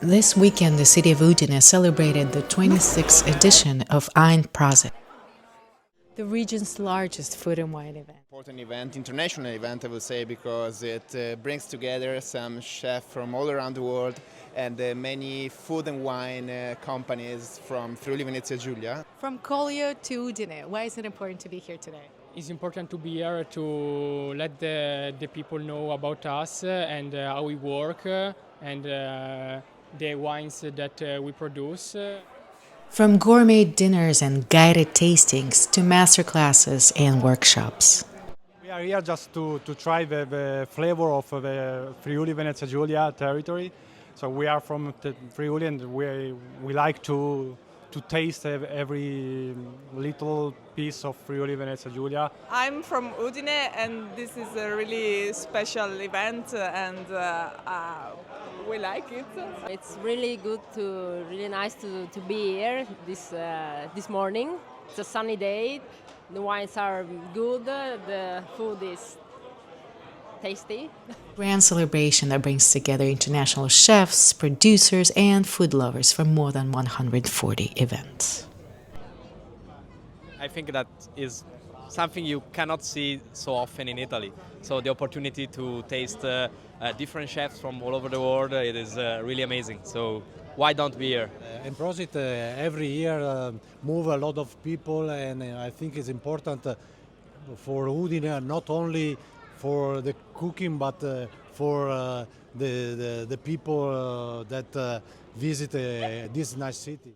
This weekend, the city of Udine celebrated the 26th edition of Ein Prosit, the region's largest food and wine event. Important event, international event, I would say, because it brings together some chefs from all around the world and many food and wine companies from Friuli Venezia Giulia. From Collio to Udine, why is it important to be here today? It's important to be here to let the people know about us and how we work and the wines that we produce. From gourmet dinners and guided tastings to masterclasses and workshops. We are here just to try the flavor of the Friuli Venezia Giulia territory. So we are from Friuli and we like to taste every little piece of Friuli Venezia Giulia. I'm from Udine and this is a really special event and we like it. It's really nice to be here this morning. It's a sunny day, the wines are good, the food is tasty. Grand celebration that brings together international chefs, producers, and food lovers from more than 140 events. I think that is something you cannot see so often in Italy. So the opportunity to taste different chefs from all over the world, it is really amazing. So why don't we here? Ein Prosit every year move a lot of people, and I think it's important for Udine, not only for the cooking, but for the people that visit this nice city.